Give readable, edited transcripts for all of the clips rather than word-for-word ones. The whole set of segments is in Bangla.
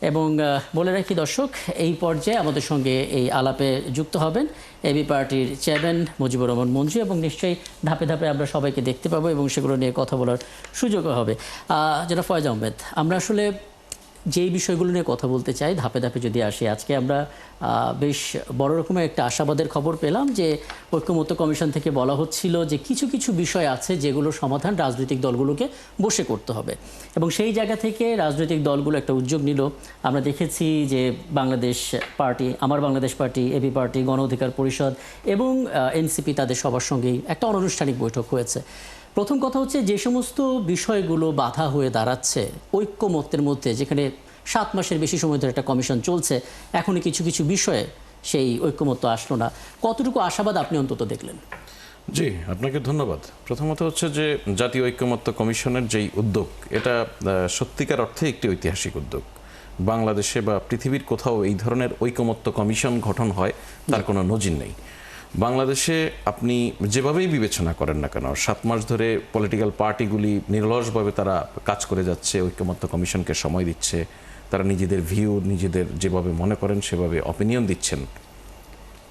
এবং বলে রাখি দর্শক, এই পর্যায়ে আমাদের সঙ্গে এই আলাপে যুক্ত হবেন এবি পার্টির চেয়ারম্যান মুজিবুর রহমান মঞ্জু, এবং নিশ্চয়ই ধাপে ধাপে আমরা সবাইকে দেখতে পাবো এবং সেগুলো নিয়ে কথা বলার সুযোগও হবে। যেটা ফয়েজ আহমেদ, আমরা আসলে যেই বিষয়গুলো নিয়ে কথা বলতে চাই ধাপে ধাপে যদি আসি, আজকে আমরা বেশ বড় রকমের একটা আশাবাদের খবর পেলাম যে ঐক্যমত্য কমিশন থেকে বলা হচ্ছিল যে কিছু কিছু বিষয় আছে যেগুলোর সমাধান রাজনৈতিক দলগুলোকে বসে করতে হবে, এবং সেই জায়গা থেকে রাজনৈতিক দলগুলো একটা উদ্যোগ নিল। আমরা দেখেছি যে বাংলাদেশ পার্টি, আমার বাংলাদেশ পার্টি, এবি পার্টি, গণ অধিকার পরিষদ এবং এনসিপি তাদের সবার সঙ্গেই একটা অনানুষ্ঠানিক বৈঠক হয়েছে। প্রথম কথা হচ্ছে, যে সমস্ত বিষয়গুলো বাধা হয়ে দাঁড়াচ্ছে ঐক্যমত্যের মধ্যে, যেখানে 7 মাসের বেশি সময় ধরে একটা কমিশন চলছে, এখনই কিছু কিছু বিষয়ে সেই ঐক্যমত্য আসলো না, কতটুকু আশাবাদ আপনি অন্তত দেখলেন? জি, আপনাকে ধন্যবাদ। প্রথমত হচ্ছে যে জাতীয় ঐক্যমত্য কমিশনের যেই উদ্যোগ, এটা সত্যিকার অর্থে একটি ঐতিহাসিক উদ্যোগ। বাংলাদেশে বা পৃথিবীর কোথাও এই ধরনের ঐক্যমত্য কমিশন গঠন হয় তার কোনো নজির নেই। বাংলাদেশে আপনি যেভাবেই বিবেচনা করেন না কেন, 7 মাস ধরে পলিটিক্যাল পার্টিগুলি নিরলসভাবে তারা কাজ করে যাচ্ছে, ঐক্যমত্য কমিশনকে সময় দিচ্ছে, তারা নিজেদের ভিউ নিজেদের যেভাবে মনে করেন সেভাবে অপিনিয়ন দিচ্ছেন।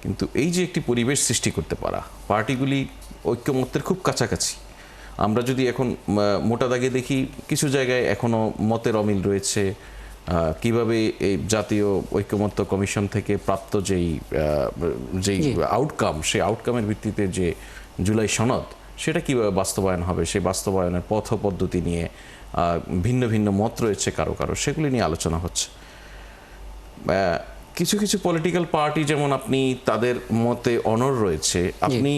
কিন্তু এই যে একটি পরিবেশ সৃষ্টি করতে পারা, পার্টিগুলি ঐক্যমত্যের খুব কাছাকাছি, আমরা যদি এখন মোটা দাগে দেখি কিছু জায়গায় এখনও মতের অমিল রয়েছে। কিভাবে এই জাতীয় ঐক্যমত্য কমিশন থেকে প্রাপ্ত যেই আউটকাম, সেই আউটকামের ভিত্তিতে যে জুলাই সনদ, সেটা কিভাবে বাস্তবায়ন হবে, সেই বাস্তবায়নের পথ পদ্ধতি নিয়ে ভিন্ন ভিন্ন মত রয়েছে কারো কারো, সেগুলি নিয়ে আলোচনা হচ্ছে। কিছু কিছু পলিটিক্যাল পার্টি যেমন আপনি তাদের মতে অনড় রয়েছে, আপনি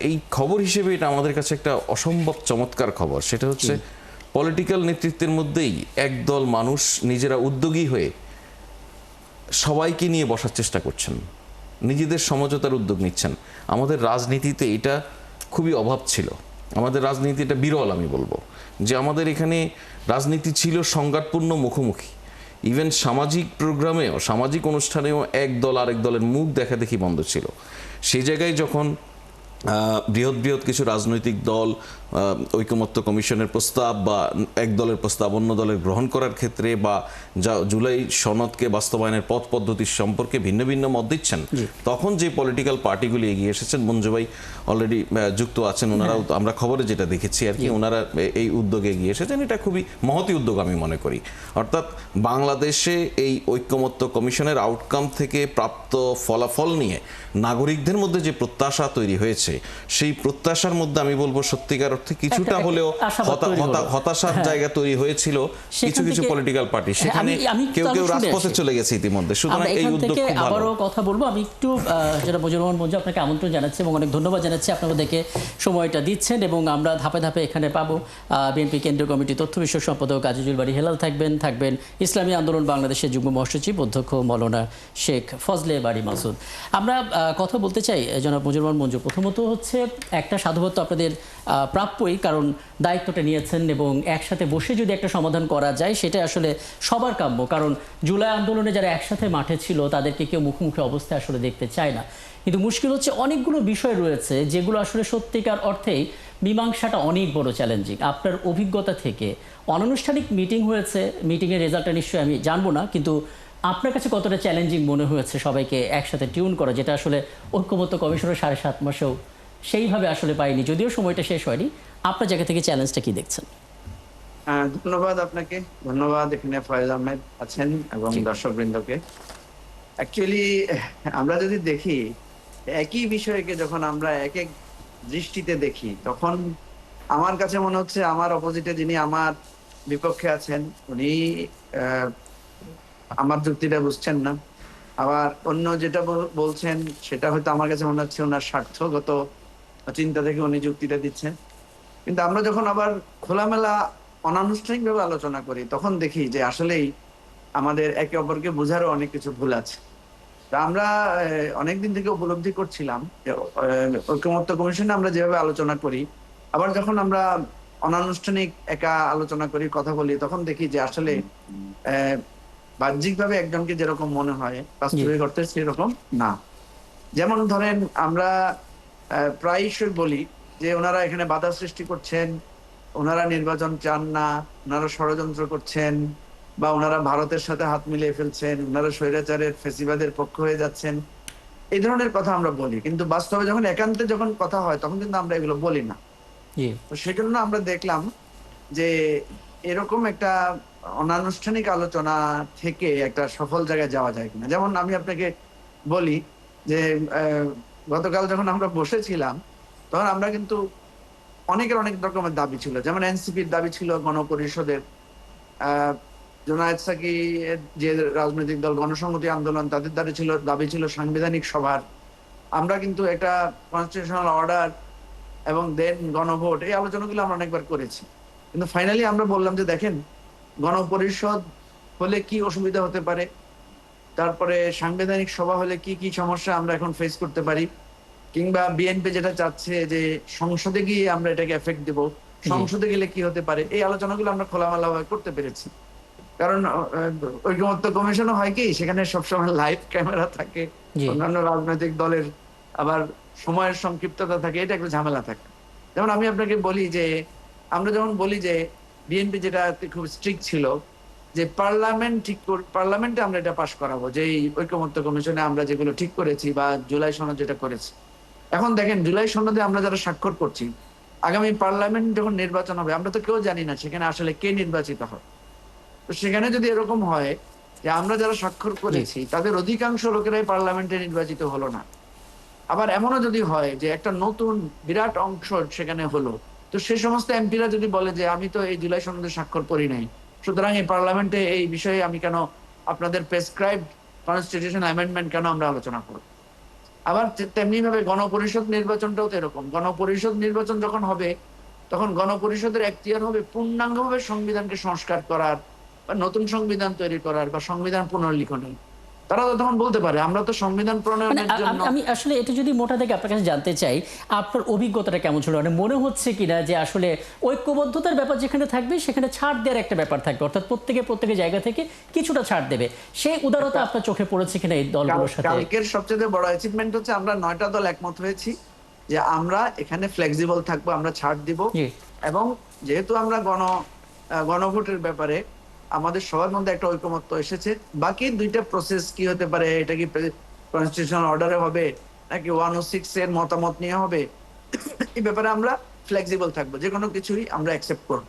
এই খবর হিসেবে এটা আমাদের কাছে একটা অসম্ভব চমৎকার খবর। সেটা হচ্ছে পলিটিক্যাল নেতৃত্বের মধ্যেই একদল মানুষ নিজেরা উদ্যোগী হয়ে সবাইকে নিয়ে বসার চেষ্টা করছেন, নিজেদের সমঝোতার উদ্যোগ নিচ্ছেন। আমাদের রাজনীতিতে এটা খুবই অভাব ছিল, আমাদের রাজনীতি এটা বিরল। আমি বলবো যে আমাদের এখানে রাজনীতি ছিল সংঘাতপূর্ণ, মুখোমুখি। ইভেন সামাজিক প্রোগ্রামেও, সামাজিক অনুষ্ঠানেও এক দল আরেক দলের মুখ দেখাদেখি বন্ধ ছিল। সেই জায়গায় যখন বৃহৎ বৃহৎ কিছু রাজনৈতিক দল ঐকমত্য কমিশনের প্রস্তাব বা এক দলের প্রস্তাব অন্য দলের গ্রহণ করার ক্ষেত্রে বা জুলাই সনদকে বাস্তবায়নের পথ পদ্ধতি সম্পর্কে ভিন্ন ভিন্ন মত দিচ্ছেন, তখন যে পলিটিক্যাল পার্টিগুলি এগিয়ে এসেছেন, মঞ্জু ভাই অলরেডি যুক্ত আছেন, ওনারাও আমরা খবরে যেটা দেখেছি আর কি, ওনারা এই উদ্যোগে এগিয়ে এসেছেন। এটা খুবই মহতি উদ্যোগ আমি মনে করি। অর্থাৎ বাংলাদেশে এই ঐকমত্য কমিশনের আউটকাম থেকে প্রাপ্ত ফলাফল নিয়ে নাগরিকদের মধ্যে যে প্রত্যাশা তৈরি হয়েছে, সেই প্রত্যাশার মধ্যে আমি বলবো সত্যিকার অর্থে কিছুটা হলেও হতাশার জায়গা তৈরি হয়েছিল কিছু কিছু পলিটিক্যাল পার্টি। সেখানে কেউ কেউ রাজপথে চলে গেছে ইতিমধ্যে। সুতরাং এই উদ্যোগ খুব ভালো। আবারও কথা বলবো, আমি একটু যেটা মুজিবুর রহমান মঞ্জু, আপনাকে আমন্ত্রণ জানাচ্ছি এবং অনেক ধন্যবাদ জানাচ্ছি, আপনারা দেখে সময়টা দিচ্ছেন। এবং আমরা ধাপে ধাপে এখানে পাবো বিএনপি কেন্দ্রীয় কমিটি তথ্য বিষয়ক সম্পাদক আজিজুল বাড়ি হেলাল থাকবেন ইসলামী আন্দোলন বাংলাদেশের যুগ্ম মহাসচিব অধ্যক্ষ মৌলানা শেখ ফজলে বাড়ি মাসুদ। আমরা কথা বলতে চাই জনাব মুজিবুর রহমান মঞ্জু, প্রথমত হচ্ছে একটা সাধুবাদ তো আপনাদের প্রাপ্যই, কারণ দায়িত্বটা নিয়েছেন এবং একসাথে বসে যদি একটা সমাধান করা যায় সেটা আসলে সবার কাম্য। কারণ জুলাই আন্দোলনে যারা একসাথে মাঠে ছিল তাদেরকে কেউ মুখোমুখি অবস্থায় আসলে দেখতে চায় না। কিন্তু মুশকিল হচ্ছে অনেকগুলো বিষয় রয়েছে যেগুলো আসলে সত্যিকার অর্থেই মীমাংসাটা অনেক বড় চ্যালেঞ্জিং। আপনার অভিজ্ঞতা থেকে, অনানুষ্ঠানিক মিটিং হয়েছে, মিটিংয়ের রেজাল্টটা নিশ্চয়ই আমি জানবো না, কিন্তু আপনার কাছে কতটা চ্যালেঞ্জিং মনে হয়েছে সবাইকে একসাথে টিউন করা, যেটা আসলে ঐক্যমত্য কমিশনের 7.5 মাসেও সেইভাবে আসলে পাইনি, যদিও সময়টা শেষ হয়নি। আপনার জায়গা থেকে চ্যালেঞ্জটা কি দেখছেন? ধন্যবাদ আপনাকে, ধন্যবাদ এখানে ফয়েজ আহমেদ আছেন এবং দর্শক বৃন্দকে। অ্যাকচুয়ালি আমরা যদি দেখি একই বিষয়কে যখন আমরা এক এক দৃষ্টিতে দেখি, তখন আমার কাছে মনে হচ্ছে আমার অপোজিটে যিনি আমার বিপক্ষে আছেন উনি আমার যুক্তিটা বুঝছেন না, আবার অন্য যেটা বলছেন সেটা হয়তো আমার কাছে মনে হচ্ছে ওনার স্বার্থগত চিন্তা থেকে উনি যুক্তিটা দিচ্ছেন। কিন্তু আমরা যখন আবার খোলামেলা অনানুষ্ঠানিকভাবে আলোচনা করি, তখন দেখি যে আসলেই আমাদের একে অপরকে বোঝারও অনেক কিছু ভুল আছে। তা আমরা অনেকদিন থেকে উপলব্ধি করছিলাম যে ঐক্যমত্য কমিশনে আমরা যেভাবে আলোচনা করি, আবার যখন আমরা অনানুষ্ঠানিক একা আলোচনা করি, কথা বলি, তখন দেখি যে আসলে বাহ্যিকভাবে একজনকে যেরকম মনে হয় বাস্তবিক অর্থে সেরকম না। যেমন ধরেন, আমরা প্রায়শই বলি যে ওনারা এখানে বাধা সৃষ্টি করছেন, ওনারা নির্বাচন চান না, ওনারা ষড়যন্ত্র করছেন, বা ওনারা ভারতের সাথে হাত মিলিয়ে ফেলছেন, ওনারা স্বৈরাচারের ফেসিবাদের পক্ষ হয়ে যাচ্ছেন, এই ধরনের কথা আমরা বলি, কিন্তু বাস্তবে যখন একান্তে যখন কথা হয় তখন কিন্তু আমরা এগুলো বলি না। জি তো সেজন্য আমরা দেখলাম যে এরকম একটা অনানুষ্ঠানিক আলোচনা থেকে একটা সফল জায়গায় যাওয়া যায় কিনা। যেমন আমি আপনাকে বলি যে গতকাল যখন আমরা বসেছিলাম তখন আমরা কিন্তু অনেকের অনেক রকমের দাবি ছিল। যেমন এনসিপির দাবি ছিল গণপরিষদের, আহ জোনায়েদ সাকি যে রাজনৈতিক দল গণসংহতি আন্দোলন তাদের দাবি ছিল সাংবিধানিক সভার। আমরা কিন্তু একটা কনস্টিটিউশনাল অর্ডার এবং দেন গণভোট, এই আলোচনাগুলো আমরা অনেকবার করেছি, কিন্তু ফাইনালি আমরা বললাম যে দেখেন গণপরিষদ হলে কি অসুবিধা হতে পারে, তারপরে সাংবিধানিক সভা হলে কি কি সমস্যা আমরা এখন ফেস করতে পারি, কিংবা বিএনপি যেটা চাচ্ছে যে সংসদে গিয়ে আমরা এটাকে এফেক্ট দেব, সংসদে গেলে কি হতে পারে, এই আলোচনাগুলো আমরা খোলামেলাভাবে করতে পেরেছি। কারণ ঐকমত্য কমিশনও হয় কি সেখানে সবসময় লাইভ ক্যামেরা থাকে, অন্যান্য রাজনৈতিক দলের আবার সময়ের সংক্ষিপ্ততা থাকে, এটা একটু ঝামেলা থাকে। যেমন আমি আপনাকে বলি যে আমরা যেমন বলি যে বিএনপি যেটা খুব স্ট্রিক্ট ছিল যে পার্লামেন্টে আমরা এটা পাশ করাবো, যে এই ঐকমত্য কমিশনে আমরা যেগুলো ঠিক করেছি বা জুলাই সনদ যেটা করেছি। এখন দেখেন জুলাই সনদে আমরা যারা স্বাক্ষর করছি, আগামী পার্লামেন্ট যখন নির্বাচন হবে আমরা তো কেউ জানি না সেখানে আসলে কে নির্বাচিত হয়। তো সেখানে যদি এরকম হয় যে আমরা যারা স্বাক্ষর করেছি তাদের অধিকাংশ লোকেরাই পার্লামেন্টে নির্বাচিত হলো না, আবার এমনও যদি হয় যে একটা নতুন বিরাট অংশ সেখানে হলো, তো সে সমস্ত এমপিরা যদি বলে যে আমি তো এই জুলাই সনদে স্বাক্ষর করি নাই, সুতরাং এই পার্লামেন্টে এই বিষয়ে আমি কেন আপনাদের প্রেসক্রাইবড কনস্টিটিউশন অ্যামেন্ডমেন্ট কেন আমরা আলোচনা করব। আবার তেমনি ভাবে গণপরিষদ নির্বাচনটাও তো এরকম, গণপরিষদ নির্বাচন যখন হবে তখন গণপরিষদের এখতিয়ার হবে পূর্ণাঙ্গভাবে সংবিধানকে সংস্কার করার বা নতুন সংবিধান তৈরি করার বা সংবিধান পুনর্লিখনের। তারা তো তখন বলতে পারে আমরা তো সংবিধান মানে প্রণয়নের জন্য। আমি আসলে এটা যদি মোটা থেকে আপনার কাছে জানতে চাই, আপনার অভিজ্ঞতাটা কেমন ছিল? মানে মনে হচ্ছে কিনা যে আসলে ঐক্যবদ্ধতার ব্যাপার যেখানে থাকবে সেখানে ছাড় দেওয়ার একটা ব্যাপার থাকবে, অর্থাৎ প্রত্যেকের জায়গা থেকে কিছুটা ছাড় দেবে, সেই উদারতা আপনার চোখে পড়েছে কিনা এই দলগুলোর সাথে? কালকের সবচেয়ে বড় অ্যাচিভমেন্ট হচ্ছে আমরা 9টা দল একমত হয়েছি যে আমরা এখানে ফ্লেক্সিবল থাকবো, আমরা ছাড় দিব। এবং যেহেতু আমরা গণভোটের ব্যাপারে আমাদের সবার মধ্যে একটা ঐকমত্য এসেছে, বাকি দুইটা প্রসেস কি হতে পারে, এটা কি কনস্টিটিউশনাল অর্ডারে হবে নাকি 106 এর মতামত নিয়ে হবে, এই ব্যাপারে আমরা ফ্লেক্সিবল থাকবো, যে কোনো কিছুই আমরা অ্যাকসেপ্ট করব।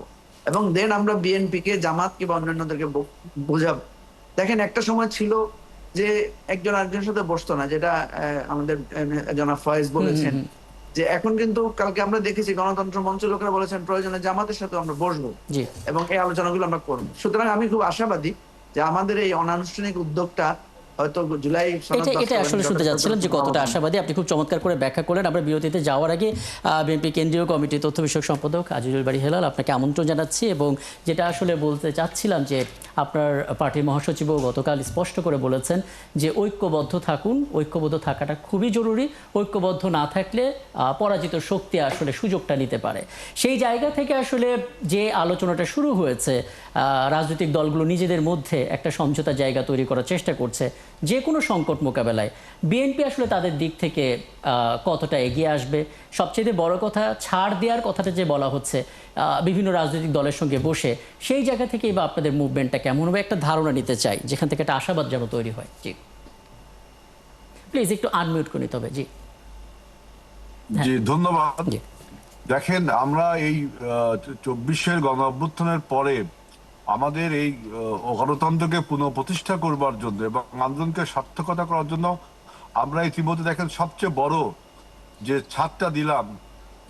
এবং দেন আমরা বিএনপি কে, জামাত কিংবা অন্যান্যদেরকে বোঝাবো। দেখেন একটা সময় ছিল যে একজন আরেকজনের সাথে বসতো না, যেটা আমাদের জনাব ফয়েজ বলেছেন, যে এখন কিন্তু কালকে আমরা দেখেছি গণতন্ত্র মঞ্চ লোকেরা বলেছেন প্রয়োজনে জামাতের সাথে আমরা বসবো এবং এই আলোচনাগুলো আমরা করবো। সুতরাং আমি খুব আশাবাদী যে আমাদের এই অনানুষ্ঠানিক উদ্যোগটা হয়তো জুলাই এটা আসলে শুনতে যাচ্ছিলাম যে কতটা আশাবাদী। আপনি খুব চমৎকার করে ব্যাখ্যা করলেন। আমরা বিরতিতে যাওয়ার আগে বিএনপি কেন্দ্রীয় কমিটি তথ্য বিষয়ক সম্পাদক আজিজুল বারী হেলাল, আপনাকে আমন্ত্রণ জানাচ্ছি। এবং যেটা আসলে বলতে চাচ্ছিলাম যে আপনার পার্টির মহাসচিবও গতকাল স্পষ্ট করে বলেছেন যে ঐক্যবদ্ধ থাকুন, ঐক্যবদ্ধ থাকাটা খুবই জরুরি। ঐক্যবদ্ধ না থাকলে পরাজিত শক্তি আসলে সুযোগটা নিতে পারে। সেই জায়গা থেকে আসলে যে আলোচনাটা শুরু হয়েছে, রাজনৈতিক দলগুলো নিজেদের মধ্যে একটা সমঝোতার জায়গা তৈরি করার চেষ্টা করছে যে কোনো সংকট মোকাবেলায়। বিএনপি আসলে তাদের দিক থেকে কতটা এগিয়ে আসবে? সবচেয়ে বড় কথা, ছাড় দেওয়ার কথাটা যে বলা হচ্ছে বিভিন্ন রাজনৈতিক দলের সঙ্গে বসে, সেই জায়গা থেকেই বা আপনাদের মুভমেন্টটা কেমন হবে একটা ধারণা নিতে চাই, যেখান থেকে একটা আশাবাদ যেন তৈরি হয়। জি প্লিজ একটু আনমিউট করে নিতে হবে। জি জি ধন্যবাদ। দেখেন আমরা এই 24-এর গণ অভ্যুত্থানের পরে আমাদের এই গণতন্ত্রকে পুনঃপ্রতিষ্ঠা করবার জন্য এবং আন্দোলনকে সার্থকতা করার জন্য আমরা ইতিমধ্যে দেখেন সবচেয়ে বড় যে ছাড়টা দিলাম,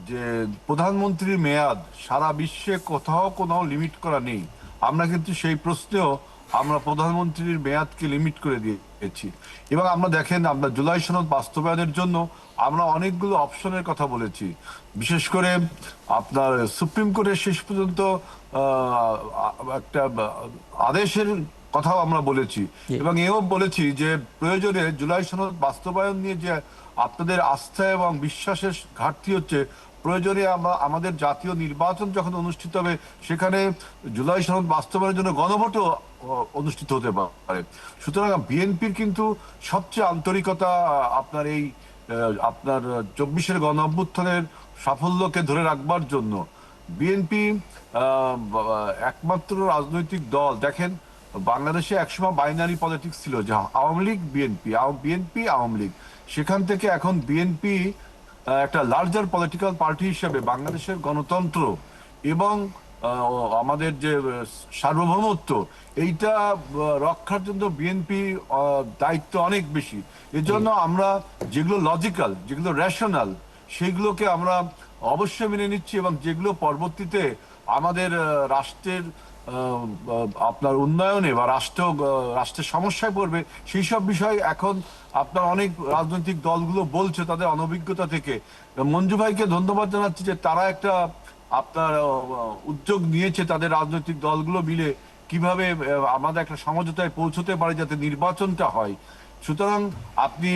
যে প্রধানমন্ত্রীর মেয়াদ সারা বিশ্বে কোথাও লিমিট করা নেই। আমরা কিন্তু সেই প্রশ্নেও আমরা প্রধানমন্ত্রীর মেয়াদকে লিমিট করে দিয়েছি। এবং আমরা দেখেন আমরা জুলাই সনদ বাস্তবায়নের জন্য আমরা অনেকগুলো অপশনের কথা বলেছি। বিশেষ করে আপনার সুপ্রিম কোর্টের শেষ পর্যন্ত একটা আদেশের কথাও আমরা বলেছি এবং এও বলেছি যে প্রয়োজনে জুলাই সনদ বাস্তবায়ন নিয়ে যে আপনাদের আস্থা এবং বিশ্বাসের ঘাটতি হচ্ছে, প্রয়োজনে আমরা আমাদের জাতীয় নির্বাচন যখন অনুষ্ঠিত হবে সেখানে জুলাই সনদ বাস্তবায়নের জন্য গণভোটও অনুষ্ঠিত হতে পারে। সুতরাং বিএনপির কিন্তু সবচেয়ে আন্তরিকতা আপনার এই আপনার 24-এর গণ অভ্যুত্থানের সাফল্যকে ধরে রাখবার জন্য। বিএনপি একমাত্র রাজনৈতিক দল, দেখেন বাংলাদেশে একসময় বাইনারি পলিটিক্স ছিল, যে আওয়ামী লীগ বিএনপি, বিএনপি আওয়ামী লীগ। সেখান থেকে এখন বিএনপি একটা লার্জার পলিটিক্যাল পার্টি হিসেবে বাংলাদেশের গণতন্ত্র এবং আমাদের যে সার্বভৌমত্ব, এইটা রক্ষার জন্য বিএনপি দায়িত্ব অনেক বেশি। এজন্য আমরা যেগুলো লজিক্যাল, যেগুলো রেশনাল, সেগুলোকে আমরা অবশ্যই মেনে নিচ্ছি, এবং যেগুলো পরবর্তীতে আমাদের রাষ্ট্রের আপনার উন্নয়নে বা রাষ্ট্রের সমস্যায় পড়বে, সেই সব বিষয় এখন আপনার অনেক রাজনৈতিক দলগুলো বলছে তাদের অনভিজ্ঞতা থেকে। মঞ্জু ভাইকে ধন্যবাদ জানাচ্ছি যে তারা একটা আপনার উদ্যোগ নিয়েছে, তাদের রাজনৈতিক দলগুলো মিলে কিভাবে আমাদের একটা সমঝোতায় পৌঁছতে পারে যাতে নির্বাচনটা হয়। সুতরাং আপনি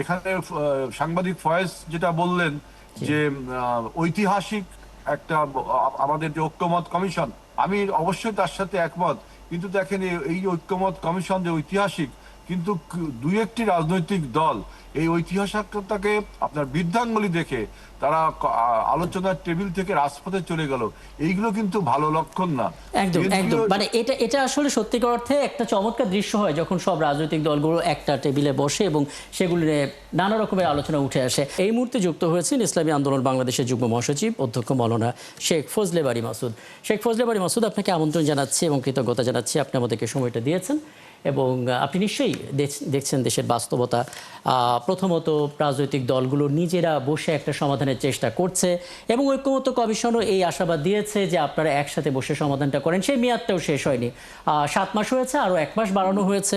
এখানে সাংবাদিক ফয়েজ যেটা বললেন যে ঐতিহাসিক একটা আমাদের যে ঐক্যমত কমিশন, আমি অবশ্যই তার সাথে একমত। কিন্তু দেখেন এই ঐক্যমত কমিশন যে ঐতিহাসিক, কিন্তু দুই একটি রাজনৈতিক দল এই ঐতিহাসিকতাকে আপনার বৃদ্ধাঙ্গুলি দেখে তারা আলোচনার টেবিল থেকে রাজপথে চলে গেল, এইগুলো কিন্তু ভালো লক্ষণ না। একদম একদম, মানে এটা আসলে সত্যিকার অর্থে একটা চমৎকার দৃশ্য হয় যখন সব রাজনৈতিক দলগুলো একটা টেবিলে বসে এবং সেগুলো নিয়ে নানা রকমের আলোচনা উঠে আসে। এই মুহূর্তে যুক্ত হয়েছেন ইসলামী আন্দোলন বাংলাদেশের যুগ্ম মহাসচিব অধ্যক্ষ মাওলানা শেখ ফজলে বারী মাসুদ। শেখ ফজলে বারী মাসুদ, আপনাকে আমন্ত্রণ জানাচ্ছি এবং কৃতজ্ঞতা জানাচ্ছি, আপনি আমাদেরকে সময়টা দিয়েছেন এবং আপনি নিশ্চয়ই দেখছেন দেশের বাস্তবতা। প্রথমত রাজনৈতিক দলগুলো নিজেরা বসে একটা সমাধানের চেষ্টা করছে এবং ঐক্যমত্য কমিশনও এই আশাবাদ দিয়েছে যে আপনারা একসাথে বসে সমাধানটা করেন। সেই মেয়াদটাও শেষ হয়নি, 7 মাস হয়েছে, আরও 1 মাস বাড়ানো হয়েছে।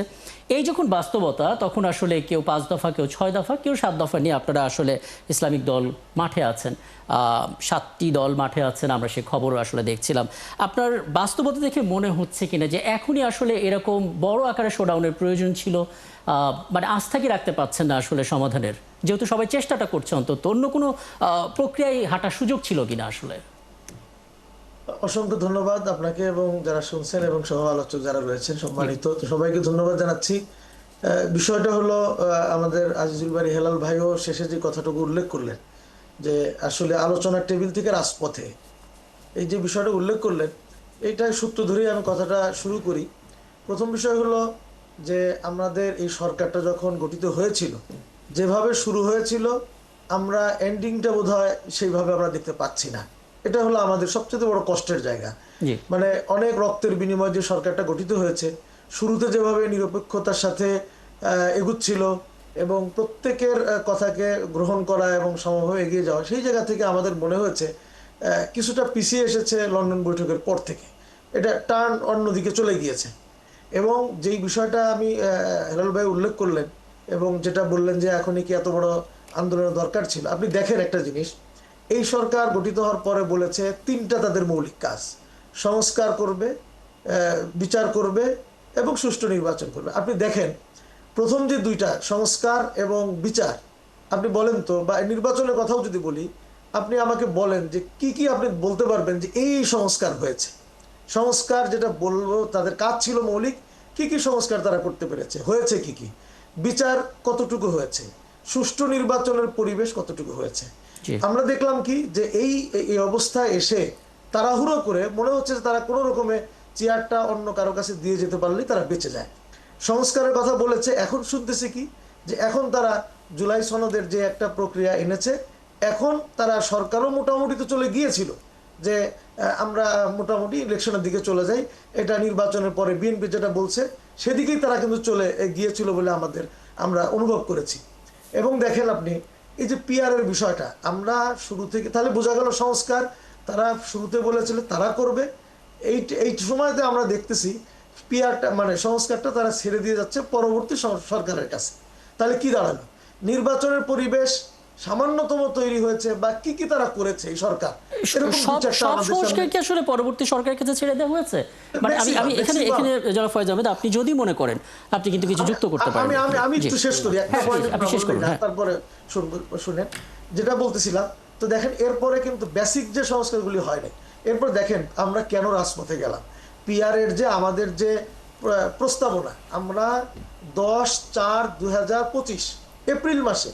এই যখন বাস্তবতা, তখন আসলে কেউ 5 দফা, কেউ 6 দফা, কেউ 7 দফা নিয়ে আপনারা আসলে ইসলামিক দল মাঠে আছেন, 7টি দল মাঠে আছেন, আমরা সে খবরও আসলে দেখছিলাম। আপনার বাস্তবতা দেখে মনে হচ্ছে কিনা যে এখনই আসলে এরকম বড় আকারে শোডাউনের প্রয়োজন ছিল? মানে আস্থা কি রাখতে পারছেন না আসলে সমাধানের, যেহেতু সবাই চেষ্টাটা করছে, অন্তত অন্য কোনো প্রক্রিয়ায় হাঁটার সুযোগ ছিল কিনা আসলে? অসংখ্য ধন্যবাদ আপনাকে এবং যারা শুনছেন এবং সহ আলোচক যারা রয়েছেন সম্মানিত, তো সবাইকে ধন্যবাদ জানাচ্ছি। বিষয়টা হলো আমাদের আজিজুল বারী হেলাল ভাইও শেষে যে কথাটুকু উল্লেখ করলেন যে আসলে আলোচনার টেবিল থেকে রাজপথে, এই যে বিষয়টা উল্লেখ করলেন, এইটাই সূত্র ধরেই আমি কথাটা শুরু করি। প্রথম বিষয় হলো যে আমাদের এই সরকারটা যখন গঠিত হয়েছিল, যেভাবে শুরু হয়েছিল, আমরা এন্ডিংটা বোধহয় সেইভাবে আমরা দেখতে পাচ্ছি না। এটা হলো আমাদের সবচেয়ে বড় কষ্টের জায়গা। মানে অনেক রক্তের বিনিময়ে যে সরকারটা গঠিত হয়েছে, শুরুতে যেভাবে নিরপেক্ষতার সাথে এগুচ্ছিল এবং প্রত্যেকের কথাকে গ্রহণ করা এবং সমভাবে এগিয়ে যাওয়া, সেই জায়গা থেকে আমাদের মনে হয়েছে কিছুটা পিছিয়ে এসেছে লন্ডন বৈঠকের পর থেকে, এটা টার্ন অন্যদিকে চলে গিয়েছে। এবং যেই বিষয়টা আমি হেলাল ভাই উল্লেখ করলেন এবং যেটা বললেন যে এখনই কি এত বড় আন্দোলনের দরকার ছিল, আপনি দেখেন একটা জিনিস, এই সরকার গঠিত হওয়ার পরে বলেছে 3টা তাদের মৌলিক কাজ: সংস্কার করবে, বিচার করবে এবং সুষ্ঠু নির্বাচন করবে। আপনি দেখেন প্রথম যে 2টা, সংস্কার এবং বিচার, আপনি বলেন তো, বা নির্বাচনের কথাও যদি বলি, আপনি আমাকে বলেন যে কি কি আপনি বলতে পারবেন যে এই সংস্কার হয়েছে। সংস্কার যেটা বলবো, তাদের কাজ ছিল মৌলিক, কি কি সংস্কার তারা করতে পেরেছে, হয়েছে কি কি, বিচার কতটুকু হয়েছে, সুষ্ঠু নির্বাচনের পরিবেশ কতটুকু হয়েছে। আমরা দেখলাম কি যে এই অবস্থায় এসে তাড়াহুড়ো করে মনে হচ্ছে যে তারা কোনো রকমে চেয়ারটা অন্য কারো কাছে দিয়ে যেতে পারলেই তারা বেঁচে যায়। সংস্কারের কথা বলেছে, এখন শুনতেছে কি যে এখন তারা জুলাই সনদের যে একটা প্রক্রিয়া এনেছে, এখন তারা সরকারও মোটামুটি তো চলে গিয়েছিল যে আমরা মোটামুটি ইলেকশনের দিকে চলে যাই, এটা নির্বাচনের পরে বিএনপি যেটা বলছে সেদিকেই তারা কিন্তু চলে গিয়েছিল বলে আমরা অনুভব করেছি। এবং দেখেন আপনি এই যে পিআরের বিষয়টা, আমরা শুরু থেকে তাহলে বোঝা গেল সংস্কার তারা শুরুতে বলেছিল তারা করবে, এই সময়তে আমরা দেখতেছি পিআরটা মানে সংস্কারটা তারা ছেড়ে দিয়ে যাচ্ছে পরবর্তী সরকারের কাছে। তাহলে কি দাঁড়ালো? নির্বাচনের পরিবেশ সামান্যতম তৈরি হয়েছে বা কি কি তারা করেছে এই সরকার, সব সংস্কার কি আসলে পরবর্তী সরকারের কাছে ছেড়ে দেওয়া হয়েছে? মানে আমি এখানে যারা ফয়েজ আহমেদ, আপনি যদি মনে করেন আপনি কিন্তু কিছু যুক্ত করতে পারেন। আমি একটু শেষ করি, আপনি শেষ করুন, তারপরে শুনেন যেটা বলতেছিলাম। তো দেখেন এরপরে কিন্তু বেসিক যে সংস্কারগুলি হয় নাই। এরপর দেখেন আমরা কেন রাজপথে গেলাম। পিআরের যে আমাদের যে প্রস্তাবনা, আমরা 10/4/2025 এপ্রিল মাসে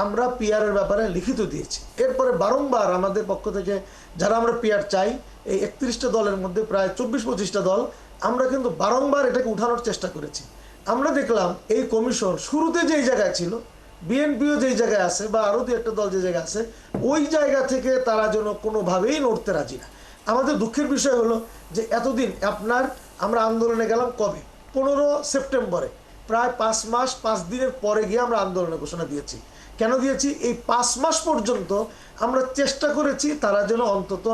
আমরা পিআরের ব্যাপারে লিখিত দিয়েছি। এরপরে বারংবার আমাদের পক্ষ থেকে যারা আমরা পিআর চাই, এই 31টা দলের মধ্যে প্রায় 24-25টা দল আমরা কিন্তু বারংবার এটাকে উঠানোর চেষ্টা করেছি। আমরা দেখলাম এই কমিশন শুরুতে যেই জায়গায় ছিল, বিএনপিও যেই জায়গায় আছে বা আরও দু একটা দল যে জায়গায় আছে, ওই জায়গা থেকে তারা যেন কোনোভাবেই নড়তে রাজি না। আমাদের দুঃখের বিষয় হলো যে এতদিন আমরা আন্দোলনে গেলাম কবে? 15 সেপ্টেম্বরে, প্রায় 5 মাস 5 দিনের পরে গিয়ে আমরা আন্দোলনের ঘোষণা দিয়েছি। কেন দিয়েছি? এই 5 মাস পর্যন্ত আমরা চেষ্টা করেছি তারা যেন অন্তত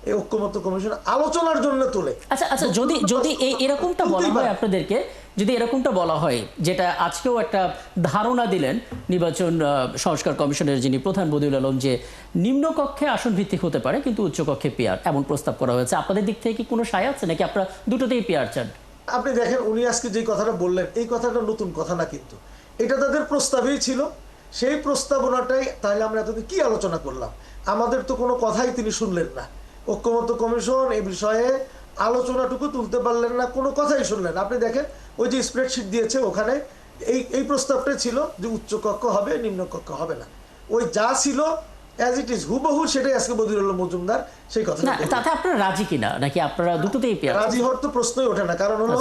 এই ঐক্যমত্য কমিশন আলোচনার জন্য তোলে। আচ্ছা আচ্ছা, যদি এরকমটা বলা হয় আপনাদেরকে, যদি এরকমটা বলা হয়, যেটা আজকেও একটা ধারণা দিলেন নির্বাচন সংস্কার কমিশনের যিনি প্রধান বদিউল আলম, যে নিম্নকক্ষে আসন ভিত্তিক হতে পারে কিন্তু উচ্চকক্ষে পিআর, এমন প্রস্তাব করা হয়েছে, আপনাদের দিক থেকে কি কোনো সায় আছে নাকি আপনারা দুটোতেই পিআর চান? আপনি দেখেন উনি আজকে যে কথাটা বললেন, এই কথাটা নতুন কথা না, কিন্তু এটা তাদের প্রস্তাবেই ছিল। সেই প্রস্তাবনাটাই তাহলে আমরা এতদিন কি আলোচনা করলাম? আমাদের তো কোনো কথাই তিনি শুনলেন না। ঐক্যমত্য কমিশন এ বিষয়ে আলোচনাটুকু তুলতে পারলেন না, কোনো কথাই শুনলেন না। আপনি দেখেন ওই যে স্প্রেডশিট দিয়েছে, ওখানে এই প্রস্তাবটাই ছিল যে উচ্চকক্ষ হবে, নিম্নকক্ষ হবে না। ওই যা ছিল অ্যাজ ইট ইজ হুবহু সেটাই আজকে বদিউল আলম মজুমদার সেই কথা। না, তাতে আপনারা রাজি কিনা, নাকি আপনারা দুটোতেই পিআর? রাজি হওয়ার তো প্রশ্নই ওঠে না, কারণ হলো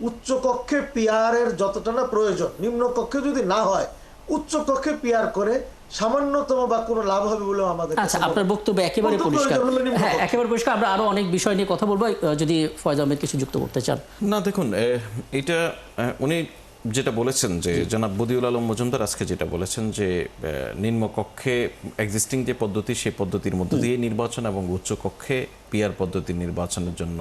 উচ্চকক্ষে পিআর এর যতটা না প্রয়োজন, নিম্নকক্ষে যদি না হয়, উচ্চকক্ষে পিআর করে সামান্যতম বা কোনো লাভ হবে বলে আমাদের। আচ্ছা, আপনার বক্তব্য একেবারে পরিষ্কার। হ্যাঁ, একেবারে পরিষ্কার। আমরা আরো অনেক বিষয় নিয়ে কথা বলবো, যদি ফয়েজ আহমেদ কিছু যুক্ত করতে চান। না, দেখুন, এটা উনি যেটা বলেছেন যে জনাব বদিউল আলম মজুমদার আজকে যেটা বলেছেন যে নিম্নকক্ষে এক্সিস্টিং যে পদ্ধতি, সেই পদ্ধতির মধ্য দিয়ে নির্বাচন এবং উচ্চকক্ষে পিআর পদ্ধতির নির্বাচনের জন্য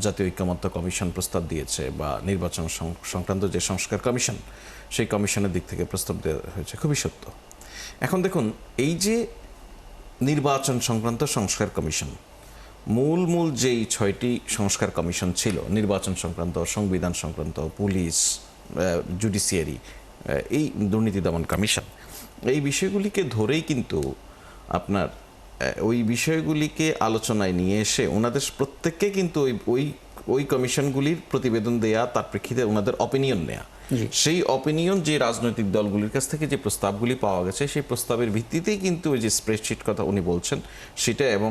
জাতীয় ঐক্যমত্য কমিশন প্রস্তাব দিয়েছে, বা নির্বাচন সংক্রান্ত যে সংস্কার কমিশন, সেই কমিশনের দিক থেকে প্রস্তাব দেওয়া হয়েছে, খুবই সত্য। এখন দেখুন, এই যে নির্বাচন সংক্রান্ত সংস্কার কমিশন, মূল যেই 6টি সংস্কার কমিশন ছিল, নির্বাচন সংক্রান্ত, সংবিধান সংক্রান্ত, পুলিশ, জুডিশিয়ারি, এই দুর্নীতি দমন কমিশন, এই বিষয়গুলিকে ধরেই কিন্তু আপনার ওই বিষয়গুলিকে আলোচনায় নিয়ে এসে ওনাদের প্রত্যেককে কিন্তু ওই কমিশনগুলির প্রতিবেদন দেয়া, তার প্রেক্ষিতে ওনাদের অপিনিয়ন নেয়া, সেই অপিনিয়ন যে রাজনৈতিক দলগুলির কাছ থেকে যে প্রস্তাবগুলি পাওয়া গেছে, সেই প্রস্তাবের ভিত্তিতেই কিন্তু ওই যে স্প্রেডশিট কথা উনি বলছেন সেটা, এবং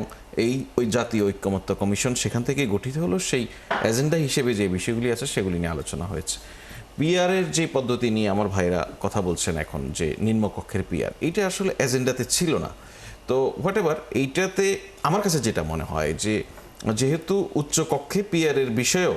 ওই জাতীয় ঐক্যমত্য কমিশন সেখান থেকে গঠিত হলো। সেই এজেন্ডা হিসেবে যে বিষয়গুলি আছে সেগুলি নিয়ে আলোচনা হয়েছে। পিআরের যে পদ্ধতি নিয়ে আমার ভাইরা কথা বলছেন এখন, যে নিম্নকক্ষের পিআর, এটা আসলে এজেন্ডাতে ছিল না। তো হোয়াট এভার, এইটাতে আমার কাছে যেটা মনে হয় যে যেহেতু উচ্চকক্ষে পিআরের বিষয়েও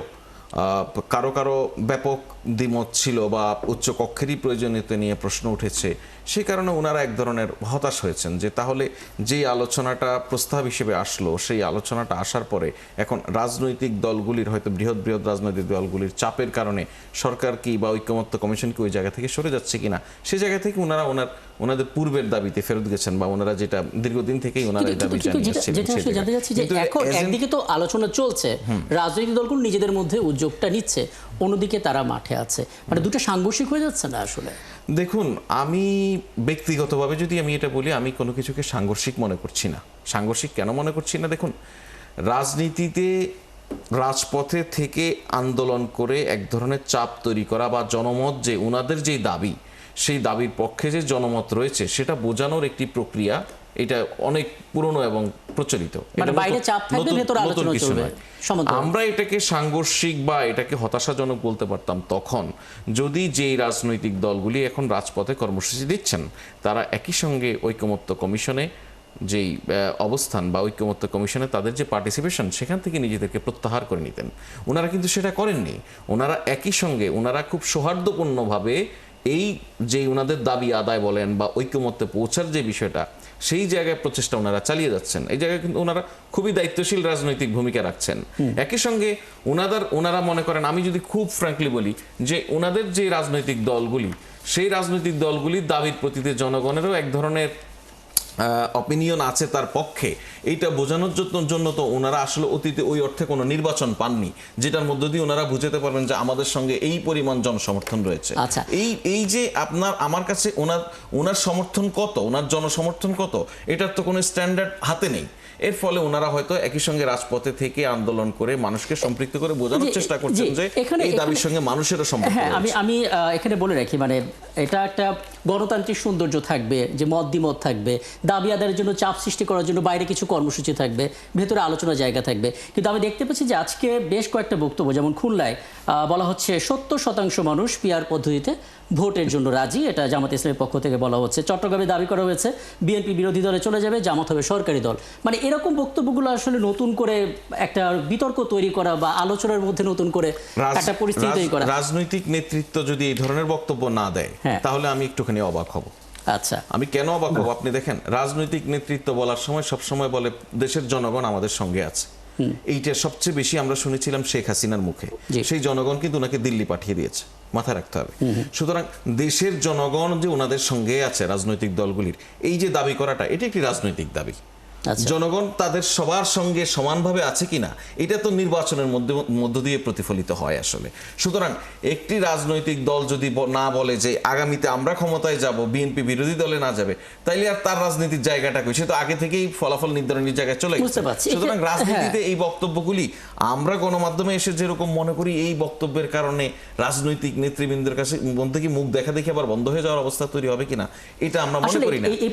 কারো ব্যাপক দ্বিমত ছিল বা উচ্চকক্ষেরই প্রয়োজনীয়তা নিয়ে প্রশ্ন উঠেছে, সেই কারণে ওনারা এক ধরনের হতাশ হয়েছেন যে তাহলে যেই আলোচনাটা প্রস্তাব হিসেবে আসলো, সেই আলোচনাটা আসার পরে এখন রাজনৈতিক দলগুলির, হয়তো বৃহৎ রাজনৈতিক দলগুলির চাপের কারণে সরকার কি বা ঐক্যমত্য কমিশন কি ওই জায়গা থেকে সরে যাচ্ছে কিনা, সেই জায়গা থেকে ওনারা ওনাদের পূর্বের দাবিতে ফেরত গেছেন, বা ওনারা যেটা দীর্ঘদিন থেকেই ওনারা দাবি জানিয়েছিলেন। যেটা আসলে জানতে চাচ্ছি যে এখন একদিকে তো আলোচনা চলছে, রাজনৈতিক দলগুলো নিজেদের মধ্যে উদ্যোগটা নিচ্ছে, অন্যদিকে তারা মাঠে আছে, মানে দুটো সাংঘর্ষিক হয়ে যাচ্ছে না আসলে? দেখুন, আমি ব্যক্তিগতভাবে যদি আমি এটা বলি, আমি কোনো কিছুকে সাংঘর্ষিক মনে করছি না। সাংঘর্ষিক কেন মনে করছি না? দেখুন, রাজনীতিতে রাজপথে থেকে আন্দোলন করে এক ধরনের চাপ তৈরি করা, বা জনমত যে ওনাদের যেই দাবি, সেই দাবির পক্ষে যে জনমত রয়েছে সেটা বোঝানোর একটি প্রক্রিয়া, এটা অনেক পুরনো এবং প্রচলিত। আমরা এটাকে সাংঘর্ষিক বা এটাকে হতাশাজনক বলতে পারতাম তখন যদি যেই রাজনৈতিক দলগুলি এখন রাজপথে কর্মসূচি দিচ্ছেন, তারা একই সঙ্গে ঐক্যমত্য কমিশনে যেই অবস্থান বা ঐক্যমত্য কমিশনে তাদের যে পার্টিসিপেশন, সেখান থেকে নিজেদেরকে প্রত্যাহার করে নিতেন। ওনারা কিন্তু সেটা করেননি। ওনারা একই সঙ্গে, ওনারা খুব সৌহার্দ্যপূর্ণভাবে এই যে ওনাদের দাবি আদায় বলেন বা ঐক্যমত্যে পৌঁছার যে বিষয়টা, সেই জায়গায় প্রচেষ্টা ওনারা চালিয়ে যাচ্ছেন। এই জায়গায় কিন্তু ওনারা খুবই দায়িত্বশীল রাজনৈতিক ভূমিকা রাখছেন। একই সঙ্গে ওনারা মনে করেন, আমি যদি খুব ফ্র্যাঙ্কলি বলি, যে ওনাদের যে রাজনৈতিক দলগুলি, সেই রাজনৈতিক দলগুলির দাবির প্রতিতে জনগণেরও এক ধরনের অপিনিয়ন আছে তার পক্ষে, এইটা বোঝানোর জন্য তো ওনারা আসলে অতীতে ওই অর্থে কোনো নির্বাচন পাননি, যেটার মধ্য দিয়ে ওনারা বুঝাতে পারবেন যে আমাদের সঙ্গে এই পরিমাণ জনসমর্থন রয়েছে। এই যে আমার কাছে ওনার সমর্থন কত, ওনার জনসমর্থন কত, এটার তো কোনো স্ট্যান্ডার্ড হাতে নেই। এর ফলে ওনারা হয়তো একই সঙ্গে রাজপথে থেকে আন্দোলন করে মানুষকে সম্পৃক্ত করে বোঝানোর চেষ্টা করছেন যে এই দাবির সঙ্গে মানুষেরও সম্পর্ক। হ্যাঁ, আমি এখানে বলে রাখি, মানে এটা একটা গণতান্ত্রিক সৌন্দর্য থাকবে, যে মত দ্বিমত থাকবে, দাবি আদায়ের জন্য চাপ সৃষ্টি করার জন্য বাইরে কিছু কর্মসূচি থাকবে, ভেতরে আলোচনার জায়গা থাকবে। কিন্তু আমি দেখতে পাচ্ছি যে আজকে বেশ কয়েকটা বক্তব্য, যেমন খুলনায় বলা হচ্ছে 70% মানুষ পিআর পদ্ধতিতে ভোটের জন্য রাজি, এটা জামাত ইসলামের পক্ষ থেকে বলা হচ্ছে। চট্টগ্রামে দাবি করা হয়েছে বিএনপি বিরোধী দলে চলে যাবে, জামাত হবে সরকারি দল। মানে এরকম বক্তব্যগুলো আসলে নতুন করে একটা বিতর্ক তৈরি করা বা আলোচনার মধ্যে নতুন করে একটা পরিস্থিতি তৈরি করা। রাজনৈতিক নেতৃত্ব যদি এই ধরনের বক্তব্য না দেয় হ্যাঁ। তাহলে আমি একটুখানি অবাক হব। আচ্ছা, আমি কেন অবাক হব? আপনি দেখেন, রাজনৈতিক নেতৃত্ব বলার সময় সবসময় বলে দেশের জনগণ আমাদের সঙ্গে আছে। এইটা সবচেয়ে বেশি আমরা শুনেছিলাম শেখ হাসিনার মুখে। জি। সেই জনগণ কিন্তু ওনাকে দিল্লি পাঠিয়ে দিয়েছে, মাথায় রাখতে হবে। সুতরাং দেশের জনগণ যে ওনাদের সঙ্গে আছে রাজনৈতিক দলগুলির, এই যে দাবি করাটা, এটা একটি রাজনৈতিক দাবি। আচ্ছা। জনগণ তাদের সবার সঙ্গে সমানভাবে আছে কিনা এটা তো নির্বাচনের মধ্য দিয়ে প্রতিফলিত হয় আসলে। সুতরাং একটি রাজনৈতিক দল যদি না বলে যে আগামীতে আমরা ক্ষমতায় যাব, বিএনপি বিরোধী দলে না যাবে, তাইলে আর তার রাজনীতির জায়গাটা কই? সে তো আগে থেকেই ফলাফল নির্ধারণের জায়গায় চলে গেছে। বুঝতে পারছি। সুতরাং রাজনীতিতে এই বক্তব্যগুলি আমরা গণমাধ্যমে এসে যেরকম মনে করি, এই বক্তব্যের কারণে রাজনৈতিক নেতৃবৃন্দের কাছে মধ্যে কি মুখ দেখা দেখি আবার বন্ধ হয়ে যাওয়ার অবস্থা তৈরি হবে কিনা, এটা আমরা মনে আসলে করি না। এই